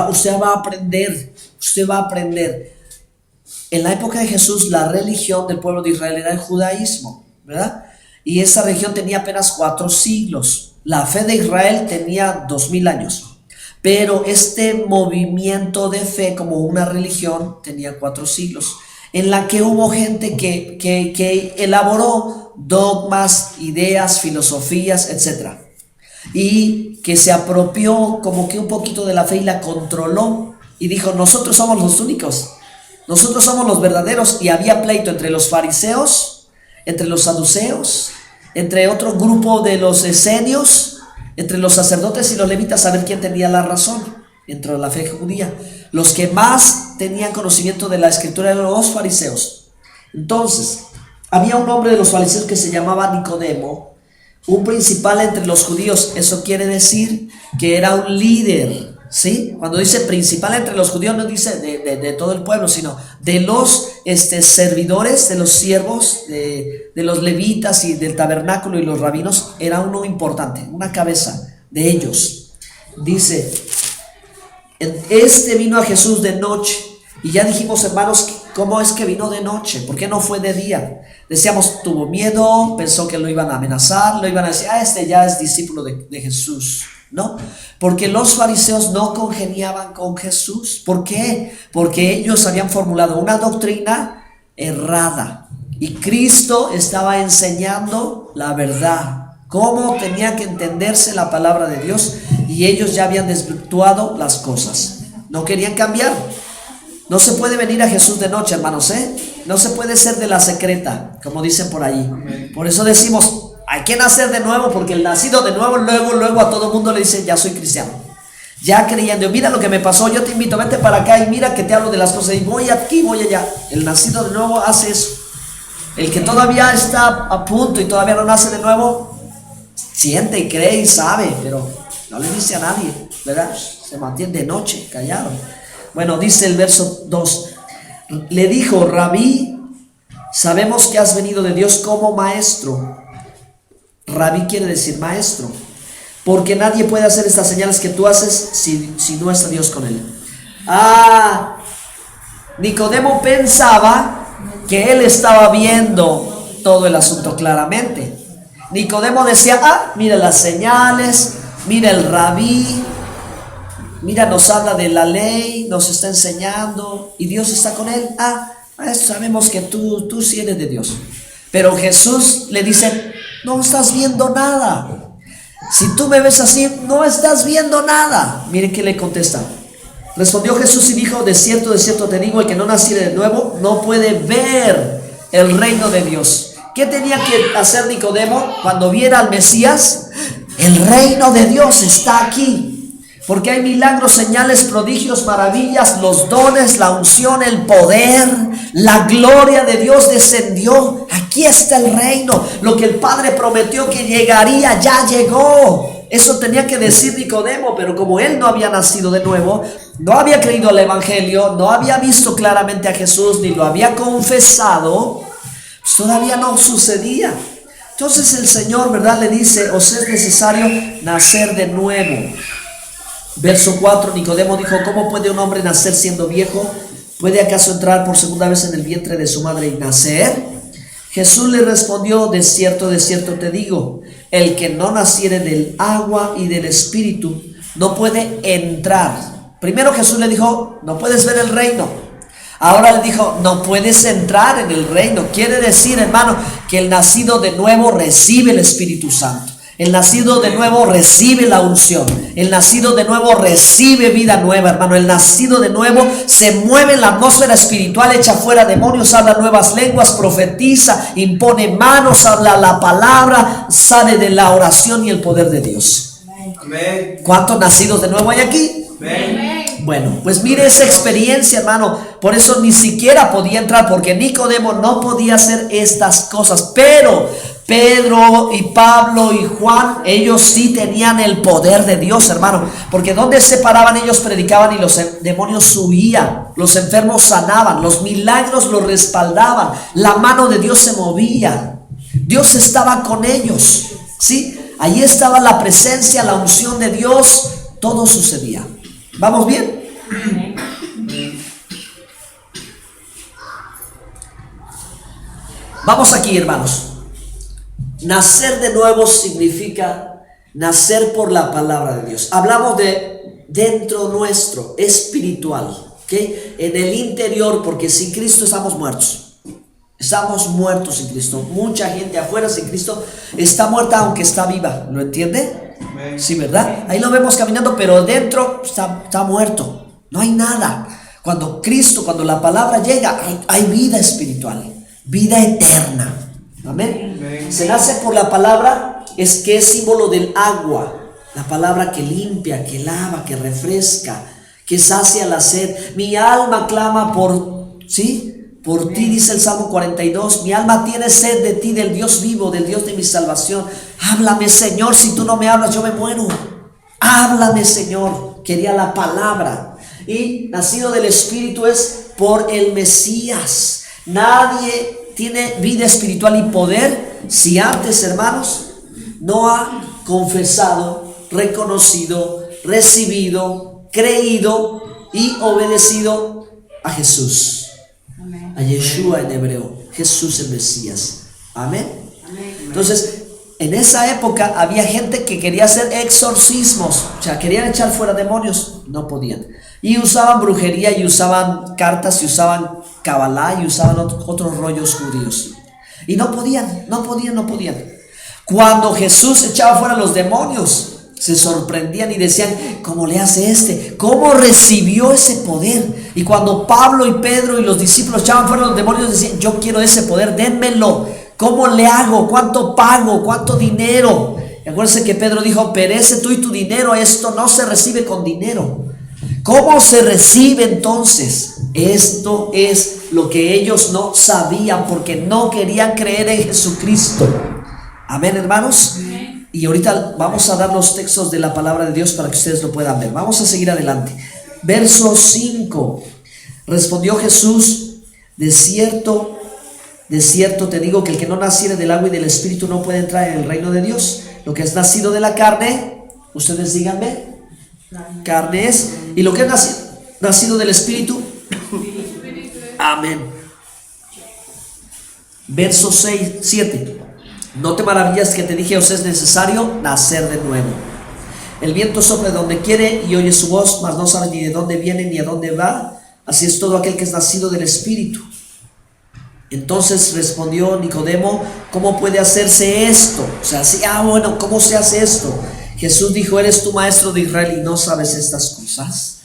Usted va a aprender. Usted va a aprender. En la época de Jesús, la religión del pueblo de Israel era el judaísmo, ¿verdad? Y esa religión tenía apenas 4 siglos. La fe de Israel tenía 2000 años. Pero este movimiento de fe como una religión tenía 4 siglos, en la que hubo gente que elaboró dogmas, ideas, filosofías, etc. Y que se apropió como que un poquito de la fe y la controló. Y dijo, nosotros somos los únicos, nosotros somos los verdaderos. Y había pleito entre los fariseos, entre los saduceos, entre otro grupo de los esenios, entre los sacerdotes y los levitas, a ver quién tenía la razón dentro de la fe judía. Los que más tenían conocimiento de la escritura eran los fariseos. Entonces, había un hombre de los fariseos que se llamaba Nicodemo, un principal entre los judíos. Eso quiere decir que era un líder, ¿sí? Cuando dice principal entre los judíos, no dice de todo el pueblo, sino de los servidores, de los siervos, de los levitas y del tabernáculo y los rabinos. Era uno importante, una cabeza de ellos. Dice, vino a Jesús de noche. Y ya dijimos, hermanos, ¿cómo es que vino de noche? ¿Por qué no fue de día? Decíamos, tuvo miedo, pensó que lo iban a amenazar, lo iban a decir, ya es discípulo de Jesús. No, porque los fariseos no congeniaban con Jesús. ¿Por qué? Porque ellos habían formulado una doctrina errada y Cristo estaba enseñando la verdad, cómo tenía que entenderse la palabra de Dios, y ellos ya habían desvirtuado las cosas, no querían cambiar. No se puede venir a Jesús de noche, hermanos, no se puede ser de la secreta, como dicen por ahí. Por eso decimos, hay que nacer de nuevo, porque el nacido de nuevo luego a todo mundo le dice, ya soy cristiano, ya creyendo. Mira lo que me pasó, yo te invito, vete para acá y mira que te hablo de las cosas, y voy aquí, voy allá. El nacido de nuevo hace eso. El que todavía está a punto y todavía no nace de nuevo, siente y cree y sabe, pero no le dice a nadie, ¿verdad? Se mantiene de noche, callado. Bueno, dice el verso 2, le dijo, Rabí, sabemos que has venido de Dios como maestro. Rabí quiere decir maestro, porque nadie puede hacer estas señales que tú haces si no está Dios con él. Nicodemo pensaba que él estaba viendo todo el asunto claramente. Nicodemo decía, mira las señales, mira el Rabí, mira, nos habla de la ley, nos está enseñando y Dios está con él. Sabemos que tú sí eres de Dios. Pero Jesús le dice, no estás viendo nada. Si tú me ves así, no estás viendo nada. Miren qué le contesta. Respondió Jesús y dijo, de cierto te digo, el que no naciere de nuevo no puede ver el reino de Dios. ¿Qué tenía que hacer Nicodemo cuando viera al Mesías? El reino de Dios está aquí. Porque hay milagros, señales, prodigios, maravillas, los dones, la unción, el poder, la gloria de Dios descendió. Aquí está el reino. Lo que el Padre prometió que llegaría, ya llegó. Eso tenía que decir Nicodemo, pero como él no había nacido de nuevo, no había creído al Evangelio, no había visto claramente a Jesús, ni lo había confesado, pues todavía no sucedía. Entonces el Señor, ¿verdad?, le dice, os es necesario nacer de nuevo. Verso 4, Nicodemo dijo, ¿cómo puede un hombre nacer siendo viejo? ¿Puede acaso entrar por segunda vez en el vientre de su madre y nacer? Jesús le respondió, de cierto te digo, el que no naciere del agua y del espíritu no puede entrar. Primero Jesús le dijo, no puedes ver el reino. Ahora le dijo, no puedes entrar en el reino. Quiere decir, hermano, que el nacido de nuevo recibe el Espíritu Santo. El nacido de nuevo recibe la unción. El nacido de nuevo recibe vida nueva, hermano. El nacido de nuevo se mueve en la atmósfera espiritual, echa fuera demonios, habla nuevas lenguas, profetiza, impone manos, habla la palabra, sale de la oración y el poder de Dios. Amén. ¿Cuántos nacidos de nuevo hay aquí? Amén. Bueno, pues mire esa experiencia, hermano. Por eso ni siquiera podía entrar, porque Nicodemo no podía hacer estas cosas. Pero Pedro y Pablo y Juan, ellos sí tenían el poder de Dios, hermano. Porque donde se paraban, ellos predicaban y los demonios huían, los enfermos sanaban, los milagros los respaldaban, la mano de Dios se movía, Dios estaba con ellos, ¿sí? Ahí estaba la presencia, la unción de Dios, todo sucedía. ¿Vamos bien? Vamos aquí, hermanos. Nacer de nuevo significa nacer por la palabra de Dios. Hablamos de dentro nuestro, espiritual, ¿ok? En el interior, porque sin Cristo estamos muertos. Estamos muertos sin Cristo. Mucha gente afuera sin Cristo está muerta aunque está viva. ¿Lo entiende? Sí, ¿verdad? Ahí lo vemos caminando, pero dentro está muerto. No hay nada. Cuando Cristo, cuando la palabra llega, hay vida espiritual, vida eterna. Amén. Se nace por la palabra, que es símbolo del agua. La palabra que limpia, que lava, que refresca, que sacia la sed. Mi alma clama por ti, dice el Salmo 42. Mi alma tiene sed de ti, del Dios vivo, del Dios de mi salvación. Háblame, Señor, si tú no me hablas yo me muero. Háblame, Señor. Quería la palabra. Y nacido del Espíritu es por el Mesías. Nadie tiene vida espiritual y poder si antes, hermanos, no ha confesado, reconocido, recibido, creído y obedecido a Jesús. A Yeshua en hebreo, Jesús el Mesías. Amén. Entonces, en esa época había gente que quería hacer exorcismos, o sea, querían echar fuera demonios, no podían. Y usaban brujería, y usaban cartas, y usaban cabalá, y usaban otros rollos judíos. Y no podían. Cuando Jesús echaba fuera los demonios, se sorprendían y decían, ¿cómo le hace este? ¿Cómo recibió ese poder? Y cuando Pablo y Pedro y los discípulos echaban fuera los demonios, decían, yo quiero ese poder, dénmelo. ¿Cómo le hago? ¿Cuánto pago? ¿Cuánto dinero? Y acuérdense que Pedro dijo, perece tú y tu dinero, esto no se recibe con dinero. ¿Cómo se recibe entonces? Esto es lo que ellos no sabían porque no querían creer en Jesucristo. Amén, hermanos. Y ahorita vamos a dar los textos de la palabra de Dios para que ustedes lo puedan ver. Vamos a seguir adelante. Verso 5. Respondió Jesús, de cierto te digo que el que no naciere del agua y del Espíritu no puede entrar en el reino de Dios. Lo que es nacido de la carne, ustedes díganme, carne es. Y lo que es nacido del Espíritu, amén. Verso 7. No te maravillas que te dije, os es necesario nacer de nuevo. El viento sopla de donde quiere y oye su voz, mas no sabe ni de dónde viene ni a dónde va. Así es todo aquel que es nacido del Espíritu. Entonces respondió Nicodemo, ¿cómo puede hacerse esto? O sea, bueno, ¿cómo se hace esto? Jesús dijo, ¿eres tú maestro de Israel y no sabes estas cosas?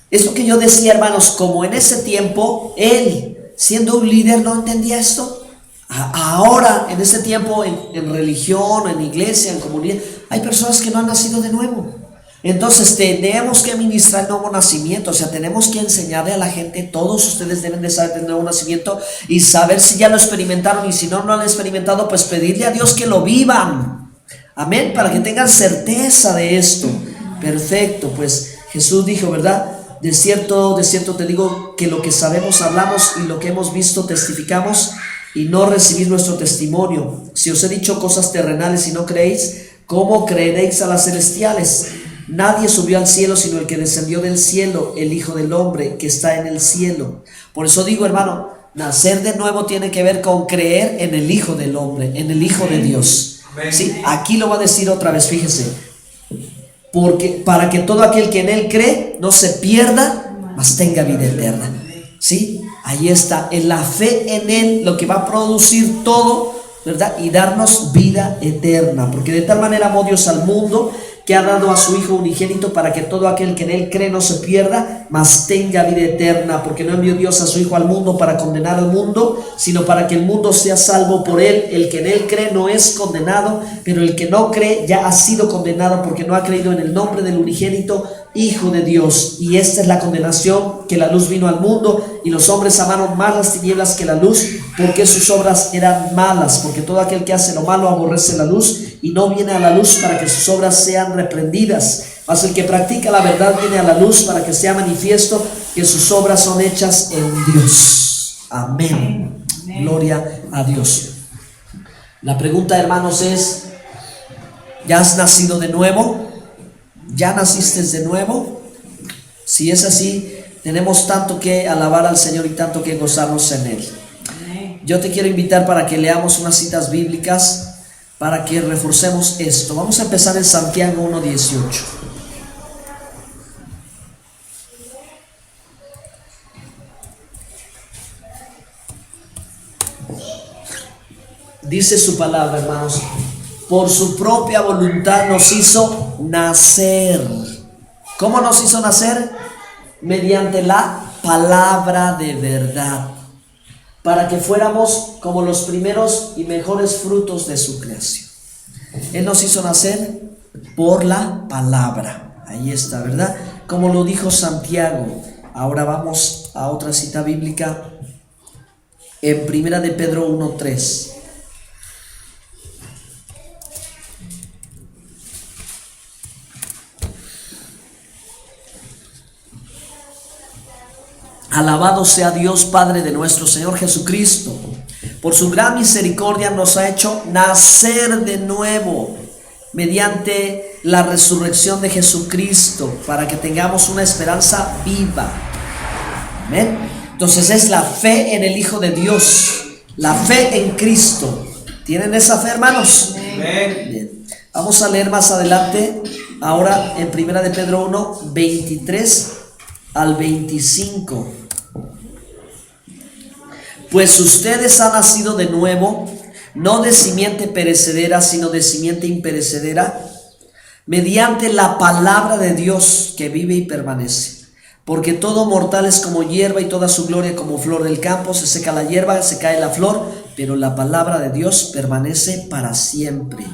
Es lo que yo decía, hermanos, como en ese tiempo, él, siendo un líder, no entendía esto. Ahora, en este tiempo, en religión, en iglesia, en comunidad, hay personas que no han nacido de nuevo. Entonces tenemos que ministrar el nuevo nacimiento, o sea, tenemos que enseñarle a la gente, todos ustedes deben de saber del nuevo nacimiento y saber si ya lo experimentaron, y si no lo han experimentado, pues pedirle a Dios que lo vivan. Amén, para que tengan certeza de esto. Perfecto, pues Jesús dijo, ¿verdad? De cierto te digo que lo que sabemos hablamos y lo que hemos visto testificamos y no recibís nuestro testimonio. Si os he dicho cosas terrenales y no creéis, ¿cómo creeréis a las celestiales? Nadie subió al cielo sino el que descendió del cielo, el Hijo del Hombre que está en el cielo. Por eso digo, hermano, nacer de nuevo tiene que ver con creer en el Hijo del Hombre, en el Hijo de Dios. ¿Sí? Aquí lo va a decir otra vez, fíjese. Porque para que todo aquel que en él cree no se pierda, mas tenga vida eterna. ¿Sí? Ahí está, en la fe en él, lo que va a producir todo, ¿verdad? Y darnos vida eterna. Porque de tal manera amó Dios al mundo, que ha dado a su Hijo unigénito, para que todo aquel que en él cree no se pierda, mas tenga vida eterna. Porque no envió Dios a su Hijo al mundo para condenar al mundo, sino para que el mundo sea salvo por él. El que en él cree no es condenado, pero el que no cree ya ha sido condenado, porque no ha creído en el nombre del unigénito Hijo de Dios. Y esta es la condenación, que la luz vino al mundo, y los hombres amaron más las tinieblas que la luz, porque sus obras eran malas. Porque todo aquel que hace lo malo aborrece la luz, y no viene a la luz para que sus obras sean reprendidas. Mas el que practica la verdad viene a la luz, para que sea manifiesto que sus obras son hechas en Dios. Amén. Gloria a Dios. La pregunta, hermanos, es: ¿ya has nacido de nuevo? ¿Ya naciste de nuevo? Si es así, tenemos tanto que alabar al Señor y tanto que gozarnos en Él. Yo te quiero invitar para que leamos unas citas bíblicas para que reforcemos esto. Vamos a empezar en Santiago 1:18. Dice su palabra, hermanos: por su propia voluntad nos hizo nacer. ¿Cómo nos hizo nacer? Mediante la palabra de verdad, para que fuéramos como los primeros y mejores frutos de su creación. Él nos hizo nacer por la palabra. Ahí está, ¿verdad? Como lo dijo Santiago. Ahora vamos a otra cita bíblica en 1 de Pedro 1:3. Alabado sea Dios Padre de nuestro Señor Jesucristo. Por su gran misericordia nos ha hecho nacer de nuevo mediante la resurrección de Jesucristo, para que tengamos una esperanza viva. Amén. Entonces es la fe en el Hijo de Dios, la fe en Cristo. ¿Tienen esa fe, hermanos? Amén. Bien. Vamos a leer más adelante, ahora en 1 de Pedro 1, 23 al 25. Pues ustedes han nacido de nuevo, no de simiente perecedera, sino de simiente imperecedera, mediante la palabra de Dios que vive y permanece. Porque todo mortal es como hierba, y toda su gloria como flor del campo. Se seca la hierba, se cae la flor, pero la palabra de Dios permanece para siempre.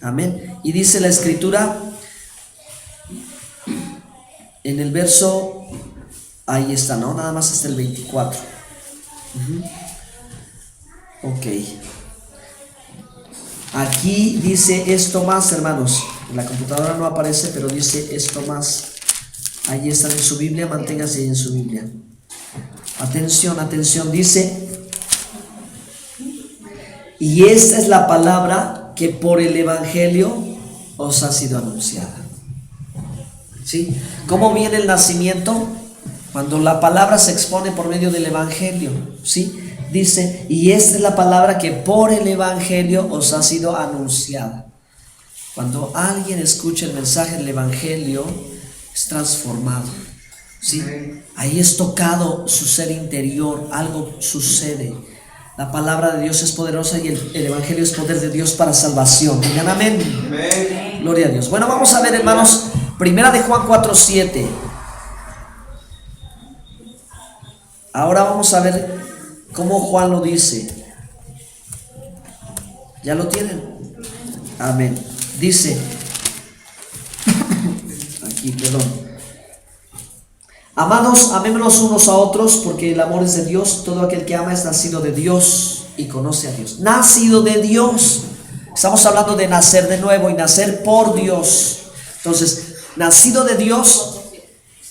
Amén. Y dice la Escritura en el verso, ahí está, ¿no? Nada más hasta el 24. Ok. Aquí dice esto más, hermanos. En la computadora no aparece, pero dice esto más. Ahí está en su Biblia, manténgase ahí en su Biblia. Atención, atención, dice: y esta es la palabra que por el Evangelio os ha sido anunciada. ¿Sí? ¿Cómo viene el nacimiento? Cuando la palabra se expone por medio del Evangelio. ¿Sí? Dice: y esta es la palabra que por el Evangelio os ha sido anunciada. Cuando alguien escucha el mensaje del Evangelio, es transformado. ¿Sí? Ahí es tocado su ser interior, algo sucede. La palabra de Dios es poderosa y el Evangelio es poder de Dios para salvación. Digan amén. Amén. Gloria a Dios. Bueno, vamos a ver, hermanos, 1 de Juan 4:7. Ahora vamos a ver cómo Juan lo dice. ¿Ya lo tienen? Amén. Dice, aquí, perdón: amados, amémonos unos a otros, porque el amor es de Dios. Todo aquel que ama es nacido de Dios y conoce a Dios. Nacido de Dios. Estamos hablando de nacer de nuevo y nacer por Dios. Entonces, nacido de Dios,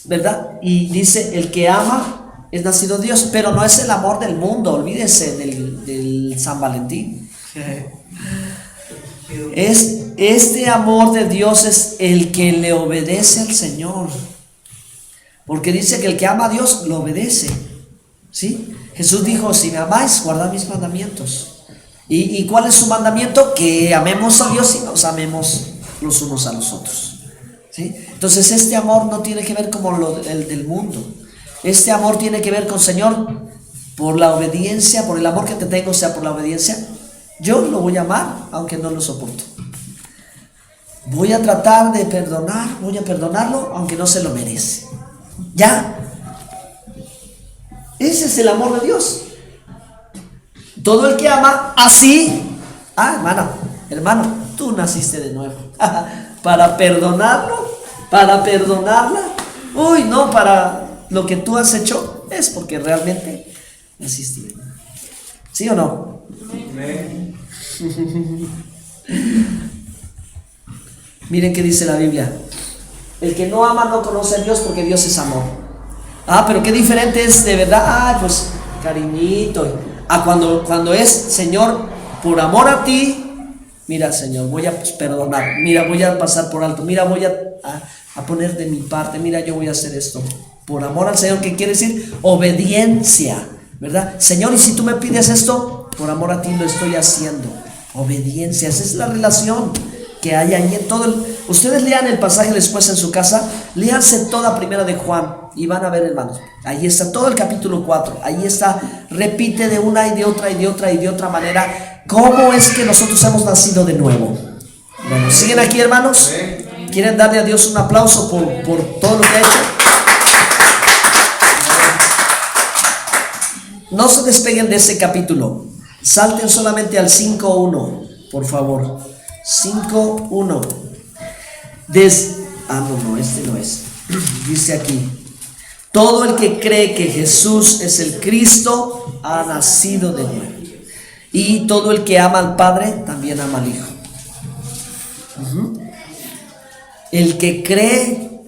¿verdad? Y dice: el que ama es nacido de Dios, pero no es el amor del mundo. Olvídese del San Valentín. Este amor de Dios es el que le obedece al Señor, porque dice que el que ama a Dios lo obedece. ¿Sí? Jesús dijo: si me amáis, guardad mis mandamientos. ¿Y cuál es su mandamiento? Que amemos a Dios y nos amemos los unos a los otros. ¿Sí? Entonces este amor no tiene que ver como el del mundo. Este amor tiene que ver con: Señor, por la obediencia, por el amor que te tengo, o sea, por la obediencia, yo lo voy a amar aunque no lo soporto. Voy a tratar de perdonar, voy a perdonarlo aunque no se lo merece. Ya. Ese es el amor de Dios. Todo el que ama así. Hermano, tú naciste de nuevo. Para perdonarlo, para perdonarla. Uy, no, para lo que tú has hecho es porque realmente naciste de nuevo. ¿Sí o no? Amén. Miren qué dice la Biblia: el que no ama no conoce a Dios, porque Dios es amor. Pero qué diferente es de verdad. Pues cariñito. Cuando es: Señor, por amor a ti, mira, Señor, voy a perdonar. Mira, voy a pasar por alto. Mira, voy a a poner de mi parte. Mira, yo voy a hacer esto por amor al Señor, que quiere decir obediencia, ¿verdad? Señor, y si tú me pides esto, por amor a ti lo estoy haciendo. Obediencia, esa es la relación que hay ahí en todo ustedes lean el pasaje después en su casa, léanse toda Primera de Juan y van a ver, hermanos, ahí está todo el capítulo 4, ahí está, repite de una y de otra y de otra y de otra manera cómo es que nosotros hemos nacido de nuevo. Bueno, ¿siguen aquí, hermanos? ¿Quieren darle a Dios un aplauso por todo lo que ha hecho? No se despeguen de ese capítulo, salten solamente al 5.1, por favor. 5.1. No, este no es. Dice aquí: todo el que cree que Jesús es el Cristo ha nacido de nuevo. Y todo el que ama al Padre también ama al Hijo. El que cree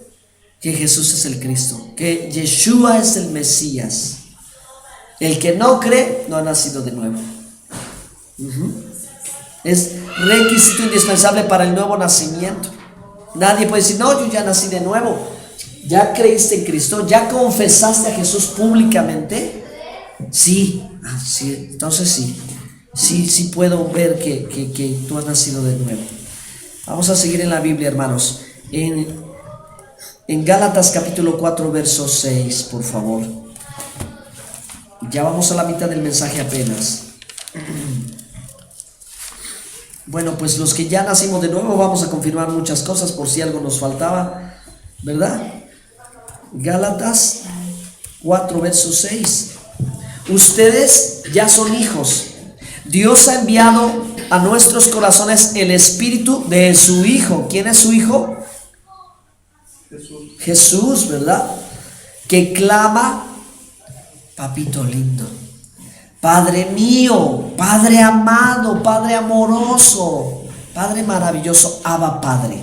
que Jesús es el Cristo, que Yeshua es el Mesías. El que no cree no ha nacido de nuevo. Es requisito indispensable para el nuevo nacimiento. Nadie puede decir, no, yo ya nací de nuevo. ¿Ya creíste en Cristo? ¿Ya confesaste a Jesús públicamente? Sí, sí, entonces sí. Sí puedo ver que tú has nacido de nuevo. Vamos a seguir en la Biblia, hermanos. En Gálatas capítulo 4, verso 6, por favor. Ya vamos a la mitad del mensaje apenas. Bueno, pues los que ya nacimos de nuevo vamos a confirmar muchas cosas por si algo nos faltaba, ¿verdad? Gálatas 4, verso 6. Ustedes ya son hijos. Dios ha enviado a nuestros corazones el espíritu de su Hijo. ¿Quién es su Hijo? Jesús, ¿verdad? Que clama: papito lindo, Padre mío, Padre amado, Padre amoroso, Padre maravilloso. Abba Padre.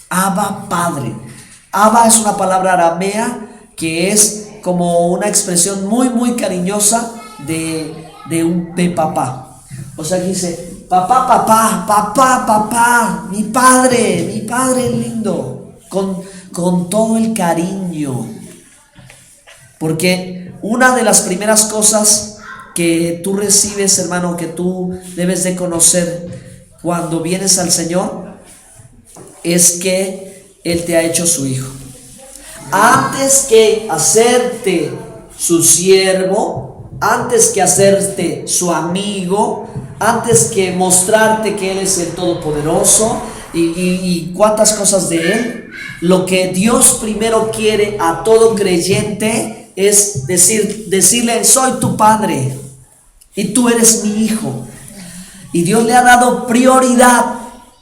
Abba Padre. Abba es una palabra aramea que es como una expresión muy cariñosa de papá. O sea, que dice: papá, mi padre lindo, con todo el cariño. Porque una de las primeras cosas que tú recibes, hermano, que tú debes de conocer cuando vienes al Señor, es que Él te ha hecho su hijo. Antes que hacerte su siervo, antes que hacerte su amigo, antes que mostrarte que Él es el Todopoderoso y cuántas cosas de Él, lo que Dios primero quiere a todo creyente es decirle: soy tu padre y tú eres mi hijo. Y Dios le ha dado prioridad,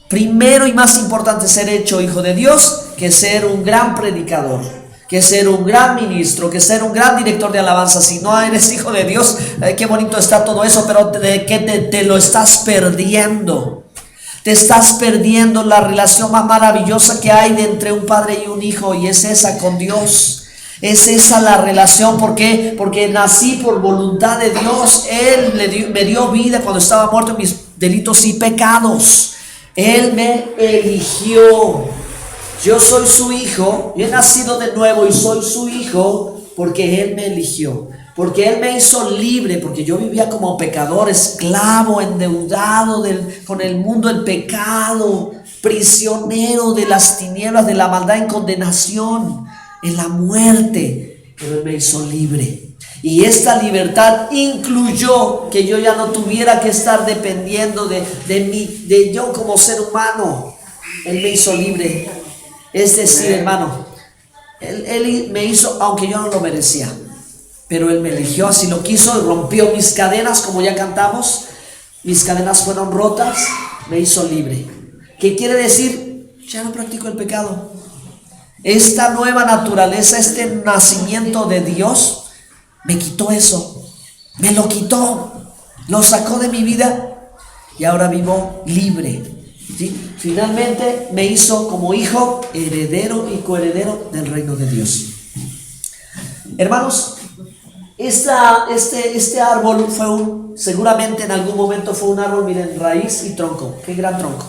primero y más importante, ser hecho hijo de Dios, que ser un gran predicador, que ser un gran ministro, que ser un gran director de alabanza. Si no eres hijo de Dios, qué bonito está todo eso, pero de que te lo estás perdiendo. Te estás perdiendo la relación más maravillosa que hay entre un padre y un hijo, y es esa con Dios. Es esa la relación. ¿Por qué? Porque nací por voluntad de Dios. Él me dio vida cuando estaba muerto en mis delitos y pecados. Él me eligió. Yo soy su hijo. Yo he nacido de nuevo y soy su hijo porque Él me eligió. Porque Él me hizo libre. Porque yo vivía como pecador, esclavo, endeudado con el mundo del pecado, prisionero de las tinieblas, de la maldad, en condenación, en la muerte. Pero Él me hizo libre. Y esta libertad incluyó que yo ya no tuviera que estar dependiendo de yo como ser humano. Él me hizo libre. Es decir, hermano, Él me hizo, aunque yo no lo merecía, pero Él me eligió, así lo quiso, rompió mis cadenas, como ya cantamos. Mis cadenas fueron rotas, me hizo libre. ¿Qué quiere decir? Ya no practico el pecado. Esta nueva naturaleza, este nacimiento de Dios, me quitó eso. Me lo quitó, lo sacó de mi vida y ahora vivo libre. ¿Sí? Finalmente me hizo como hijo, heredero y coheredero del reino de Dios. Hermanos, este árbol seguramente en algún momento fue un árbol, miren, raíz y tronco. Qué gran tronco.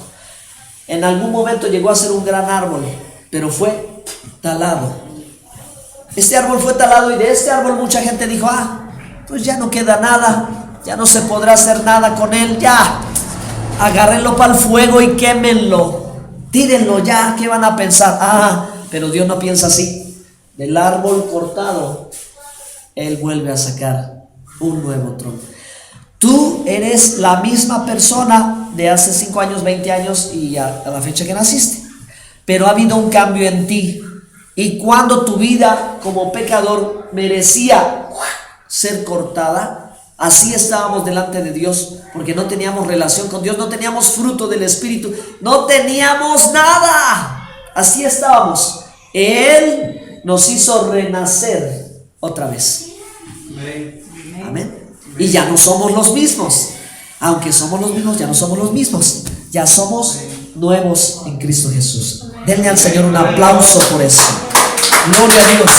En algún momento llegó a ser un gran árbol, pero fue talado. Este árbol fue talado y de este árbol mucha gente dijo, pues ya no queda nada, ya no se podrá hacer nada con él, ya, agárrenlo para el fuego y quémenlo, tírenlo ya, ¿qué van a pensar? Pero Dios no piensa así. Del árbol cortado, Él vuelve a sacar un nuevo tronco. Tú eres la misma persona de hace 5 años, 20 años y a la fecha que naciste, pero ha habido un cambio en ti. Y cuando tu vida como pecador merecía ser cortada, así estábamos delante de Dios, porque no teníamos relación con Dios, no teníamos fruto del Espíritu, no teníamos nada. Así estábamos. Él nos hizo renacer otra vez. Amén. Y ya no somos los mismos. Aunque somos los mismos, ya no somos los mismos. Ya somos nuevos en Cristo Jesús. Denle al Señor un aplauso por eso. Gloria a Dios.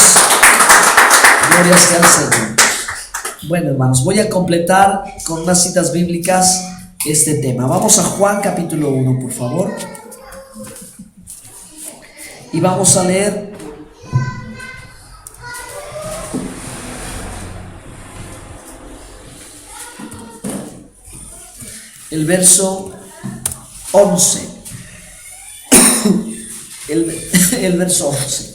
Gloria sea al Señor. Bueno, hermanos, voy a completar con unas citas bíblicas este tema. Vamos a Juan capítulo 1, por favor. Y vamos a leer el verso 11. El verso 11.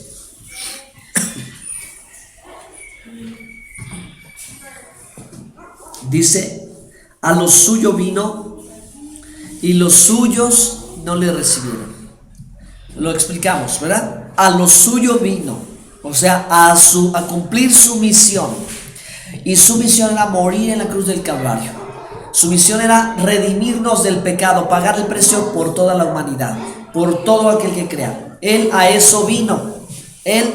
Dice, a lo suyo vino y los suyos no le recibieron. Lo explicamos, ¿verdad? A lo suyo vino, o sea, a cumplir su misión. Y su misión era morir en la cruz del Calvario. Su misión era redimirnos del pecado, pagar el precio por toda la humanidad, por todo aquel que crea. Él a eso vino. Él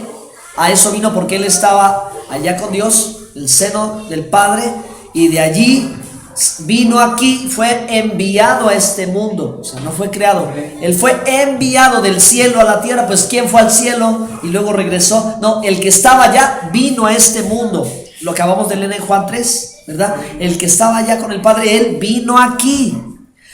a eso vino porque Él estaba allá con Dios, el seno del Padre, y de allí vino aquí, fue enviado a este mundo. O sea, no fue creado. Él fue enviado del cielo a la tierra. Pues ¿quién fue al cielo y luego regresó? No, el que estaba allá vino a este mundo. Lo acabamos de leer en Juan 3, ¿verdad? El que estaba allá con el Padre, Él vino aquí.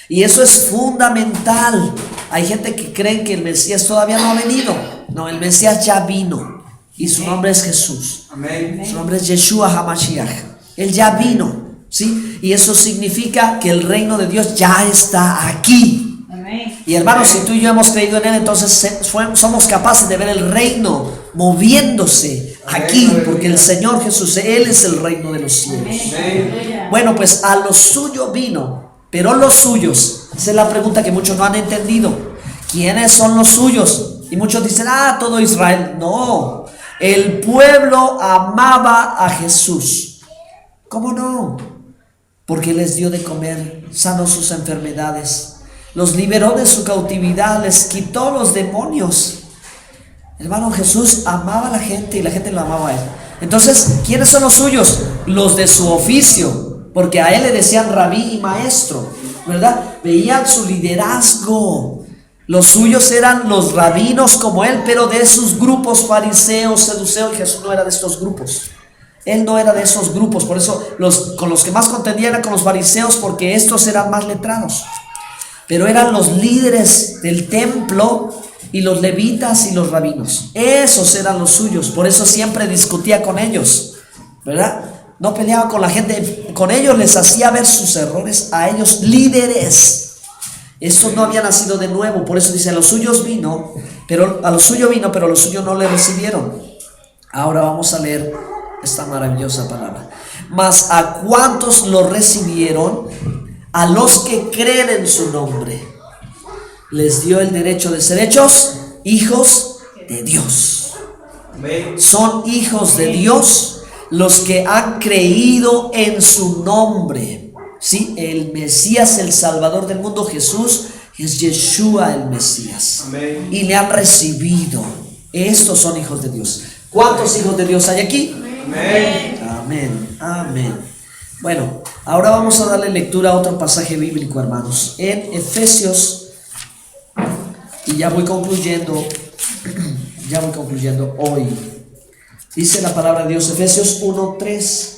Y eso es fundamental. Hay gente que cree que el Mesías todavía no ha venido. No, el Mesías ya vino. Y su nombre es Jesús. Amén. Su nombre es Yeshua HaMashiach. Él ya vino, ¿sí? Y eso significa que el reino de Dios ya está aquí. Amén. Y hermanos, si tú y yo hemos creído en Él, entonces somos capaces de ver el reino moviéndose aquí, porque el Señor Jesús, Él es el reino de los cielos. Amén. Bueno, pues a lo suyo vino, pero los suyos, esa es la pregunta que muchos no han entendido. ¿Quiénes son los suyos? Y muchos dicen, todo Israel. No, el pueblo amaba a Jesús. ¿Cómo no? Porque les dio de comer, sanó sus enfermedades, los liberó de su cautividad, les quitó los demonios. Hermano, Jesús amaba a la gente y la gente lo amaba a Él. Entonces, ¿quiénes son los suyos? Los de su oficio, porque a Él le decían rabí y maestro, ¿verdad? Veían su liderazgo. Los suyos eran los rabinos como Él, pero de esos grupos fariseos, seduceos. Jesús no era de estos grupos. Él no era de esos grupos. Por eso con los que más contendía era con los fariseos, porque estos eran más letrados. Pero eran los líderes del templo y los levitas y los rabinos. Esos eran los suyos. Por eso siempre discutía con ellos, ¿verdad? No peleaba con la gente. Con ellos les hacía ver sus errores a ellos, líderes. Estos no habían nacido de nuevo. Por eso dice, a los suyos vino, pero los suyos no le recibieron. Ahora vamos a leer esta maravillosa palabra. Mas a cuantos lo recibieron, a los que creen en su nombre, les dio el derecho de ser hechos hijos de Dios. Amén. Son hijos de Dios los que han creído en su nombre. Sí, el Mesías, el Salvador del mundo, Jesús, es Yeshua el Mesías. Amén. Y le han recibido. Estos son hijos de Dios. ¿Cuántos hijos de Dios hay aquí? Amén. Amén. Amén. Bueno, ahora vamos a darle lectura a otro pasaje bíblico, hermanos. En Efesios, y ya voy concluyendo hoy. Dice la palabra de Dios, Efesios 1:3.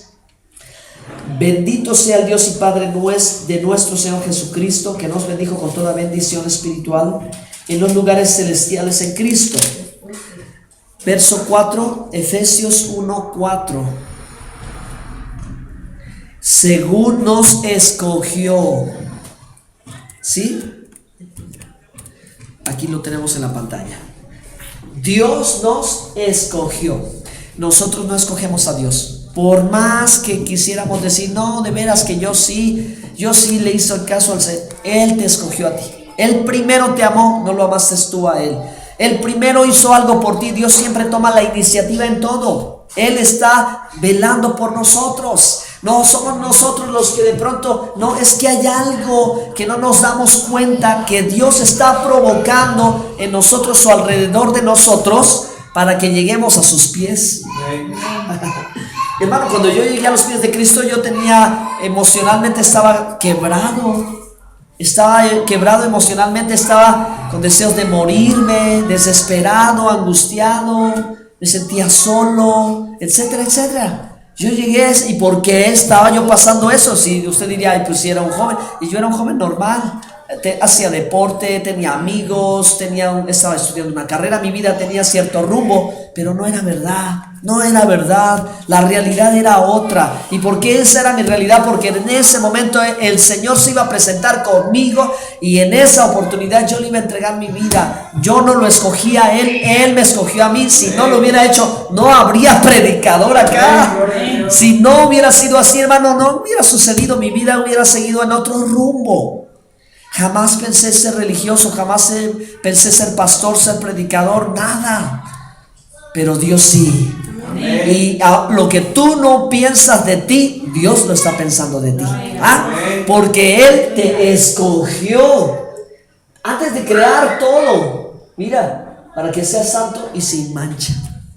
Bendito sea el Dios y Padre de nuestro Señor Jesucristo, que nos bendijo con toda bendición espiritual en los lugares celestiales en Cristo, Verso 4, Efesios 1:4. Según nos escogió. ¿Sí? Aquí lo tenemos en la pantalla. Dios nos escogió. Nosotros no escogemos a Dios. Por más que quisiéramos decir, no, de veras que yo sí le hice el caso al Señor. Él te escogió a ti. Él primero te amó, no lo amaste tú a Él. Él primero hizo algo por ti. Dios siempre toma la iniciativa en todo. Él está velando por nosotros. No somos nosotros los que de pronto, no, es que hay algo que no nos damos cuenta que Dios está provocando en nosotros o alrededor de nosotros para que lleguemos a sus pies. Hermano, cuando yo llegué a los pies de Cristo, yo emocionalmente estaba quebrado emocionalmente, estaba con deseos de morirme, desesperado, angustiado, me sentía solo, etcétera, etcétera. Yo llegué, ¿y por qué estaba yo pasando eso? Si usted diría, ay, pues si era un joven, y yo era un joven normal, hacía deporte, tenía amigos, estaba estudiando una carrera, mi vida tenía cierto rumbo, pero no era verdad, la realidad era otra. ¿Y por qué esa era mi realidad? Porque en ese momento el Señor se iba a presentar conmigo y en esa oportunidad yo le iba a entregar mi vida. Yo no lo escogí a Él me escogió a mí. Si no lo hubiera hecho, no habría predicador acá. Si no hubiera sido así, hermano, no hubiera sucedido, mi vida hubiera seguido en otro rumbo. Jamás pensé ser religioso, jamás pensé ser pastor, ser predicador, nada. Pero Dios sí. Amén. Y lo que tú no piensas de ti, Dios lo está pensando de ti. Porque Él te escogió antes de crear todo. Mira, para que seas santo y sin mancha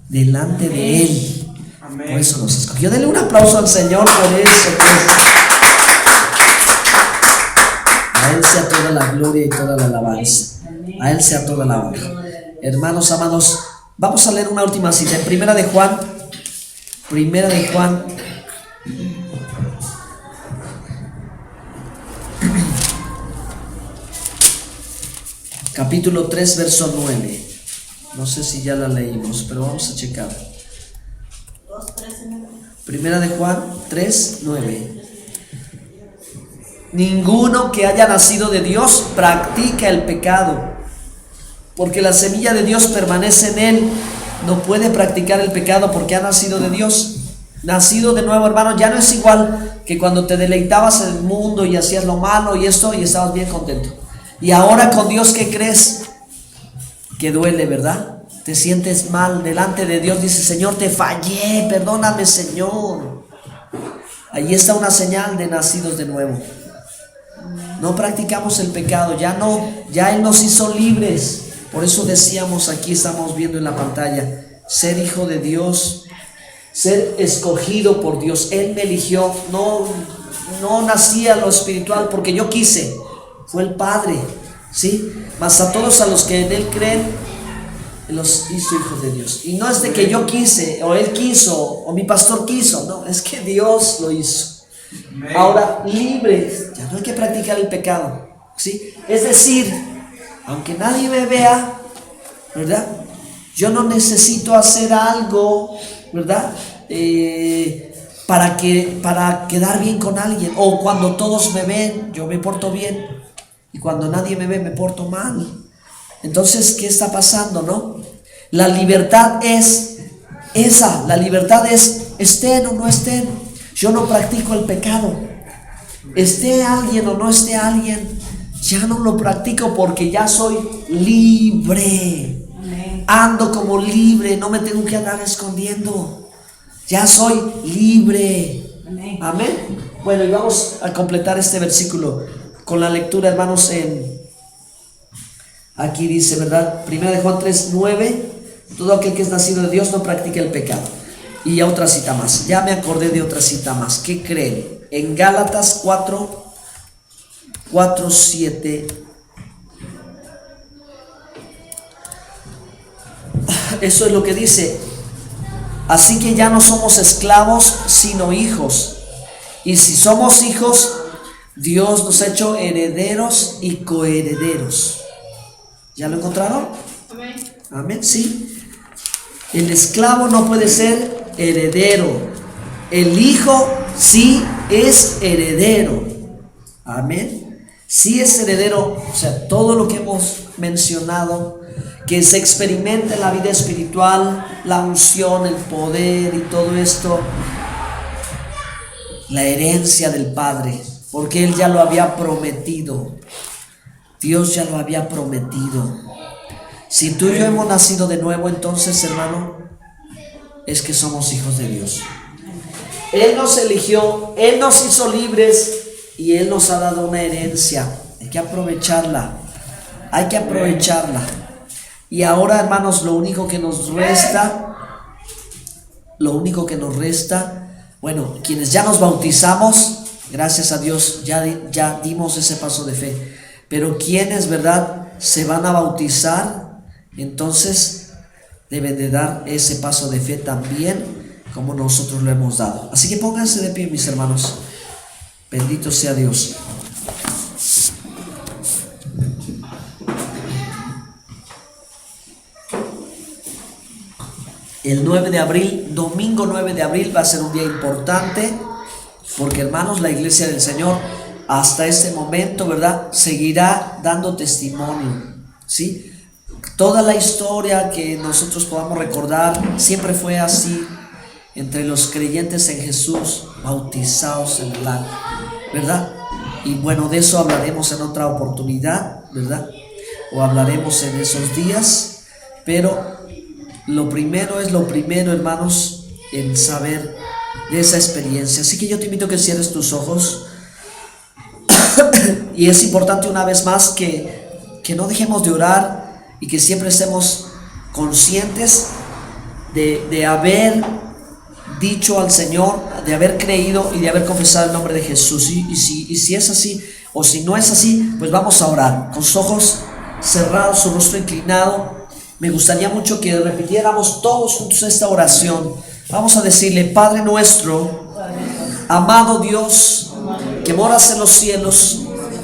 delante de Él. Amén. Por eso nos escogió. Denle un aplauso al Señor por eso. A Él sea toda la gloria y toda la alabanza. A Él sea toda la honra. Hermanos amados, vamos a leer una última cita en Primera de Juan, capítulo 3, verso 9. No sé si ya la leímos, pero vamos a checar. Primera de Juan 3, 9. Ninguno que haya nacido de Dios practica el pecado, porque la semilla de Dios permanece en él. No puede practicar el pecado porque ha nacido de Dios. Nacido de nuevo, hermano, ya no es igual que cuando te deleitabas en el mundo y hacías lo malo y estabas bien contento. Y ahora con Dios, ¿qué crees? Que duele, ¿verdad? Te sientes mal delante de Dios, dices, Señor, te fallé, perdóname, Señor. Allí está una señal de nacidos de nuevo. No practicamos el pecado, ya Él nos hizo libres. Por eso decíamos, aquí estamos viendo en la pantalla, ser hijo de Dios, ser escogido por Dios. Él me eligió, no nací a lo espiritual porque yo quise, fue el Padre, ¿sí? Mas a todos a los que en Él creen, los hizo hijos de Dios. Y no es de que yo quise, o Él quiso, o mi pastor quiso, no, es que Dios lo hizo. Ahora, libres, ya no hay que practicar el pecado, ¿sí? Es decir, aunque nadie me vea, ¿verdad? Yo no necesito hacer algo, ¿verdad? Para quedar bien con alguien. O cuando todos me ven, yo me porto bien. Y cuando nadie me ve, me porto mal. Entonces, ¿qué está pasando, no? La libertad es esa. La libertad es, estén o no estén. Yo no practico el pecado. Esté alguien o no esté alguien, ya no lo practico porque ya soy libre. Ando como libre, no me tengo que andar escondiendo. Ya soy libre. Amén. Bueno, y vamos a completar este versículo con la lectura, hermanos. Aquí dice, ¿verdad? Primera de Juan 3, 9. Todo aquel que es nacido de Dios no practica el pecado. Y otra cita más. Ya me acordé de otra cita más. ¿Qué creen? En Gálatas 4, 7. Eso es lo que dice. Así que ya no somos esclavos, sino hijos. Y si somos hijos, Dios nos ha hecho herederos y coherederos. ¿Ya lo encontraron? Amén. Amén, sí. El esclavo no puede ser heredero. El hijo sí es heredero. Amén. Sí es heredero. O sea, todo lo que hemos mencionado, que se experimenta en la vida espiritual, la unción, el poder y todo esto, la herencia del Padre, porque Él ya lo había prometido. Dios ya lo había prometido. Si tú y yo hemos nacido de nuevo, entonces, hermano, es que somos hijos de Dios. Él nos eligió, Él nos hizo libres y Él nos ha dado una herencia. Hay que aprovecharla. Hay que aprovecharla. Y ahora, hermanos, lo único que nos resta, bueno, quienes ya nos bautizamos, gracias a Dios, ya dimos ese paso de fe. Pero quienes, ¿verdad?, se van a bautizar, entonces deben de dar ese paso de fe también, como nosotros lo hemos dado. Así que pónganse de pie, mis hermanos. Bendito sea Dios. El 9 de abril, domingo 9 de abril, va a ser un día importante, porque, hermanos, la iglesia del Señor hasta este momento, ¿verdad?, seguirá dando testimonio, ¿sí? Toda la historia que nosotros podamos recordar siempre fue así, entre los creyentes en Jesús, bautizados en el agua, ¿verdad? Y bueno, de eso hablaremos en otra oportunidad, ¿verdad? O hablaremos en esos días, pero lo primero es lo primero, hermanos, en saber de esa experiencia. Así que yo te invito a que cierres tus ojos. Y es importante una vez más que no dejemos de orar y que siempre estemos conscientes de haber dicho al Señor, de haber creído y de haber confesado el nombre de Jesús. Y si es así, o si no es así, pues vamos a orar con sus ojos cerrados, su rostro inclinado. Me gustaría mucho que repitiéramos todos juntos esta oración. Vamos a decirle: Padre nuestro, amado Dios, que moras en los cielos,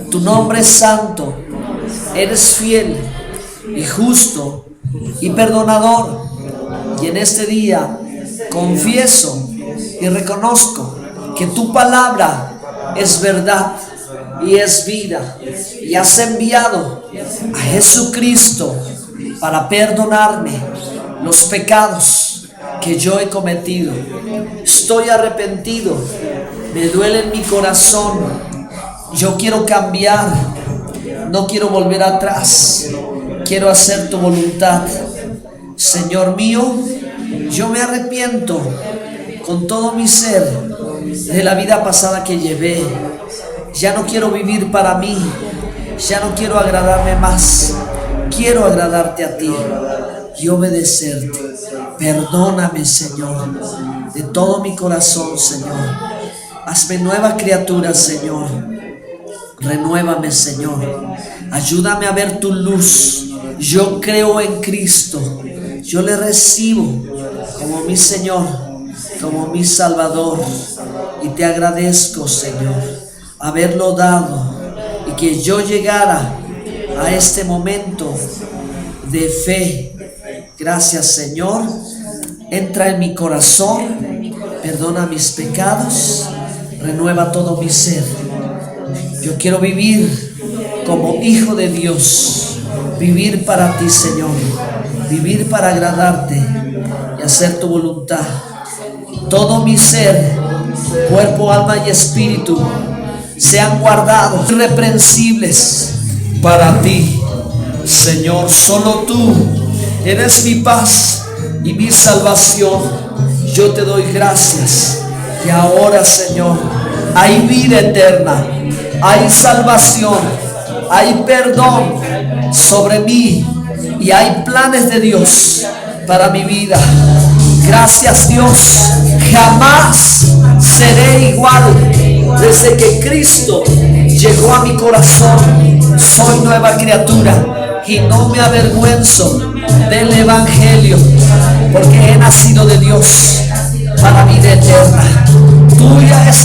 tu nombre es santo, eres fiel y justo y perdonador. Y en este día confieso y reconozco que tu palabra es verdad y es vida, y has enviado a Jesucristo para perdonarme los pecados que yo he cometido. Estoy arrepentido, me duele en mi corazón, yo quiero cambiar, no quiero volver atrás, quiero hacer tu voluntad. Señor mío, yo me arrepiento con todo mi ser de la vida pasada que llevé. Ya no quiero vivir para mí, ya no quiero agradarme más, quiero agradarte a ti y obedecerte. Perdóname, Señor, de todo mi corazón, Señor. Hazme nueva criatura, Señor. Renuévame, Señor. Ayúdame a ver tu luz. Yo creo en Cristo. Yo le recibo como mi Señor, como mi Salvador. Y te agradezco, Señor, haberlo dado y que yo llegara a este momento de fe. Gracias, Señor. Entra en mi corazón, perdona mis pecados, renueva todo mi ser. Yo quiero vivir como hijo de Dios, vivir para ti, Señor, vivir para agradarte y hacer tu voluntad. Todo mi ser, cuerpo, alma y espíritu, sean guardados, irreprensibles para ti, Señor. Solo tú eres mi paz y mi salvación. Yo te doy gracias. Y ahora, Señor, hay vida eterna, hay salvación, hay perdón sobre mí y hay planes de Dios para mi vida. Gracias, Dios. Jamás seré igual. Desde que Cristo llegó a mi corazón, soy nueva criatura y no me avergüenzo del Evangelio, porque he nacido de Dios para vida eterna. Tuya es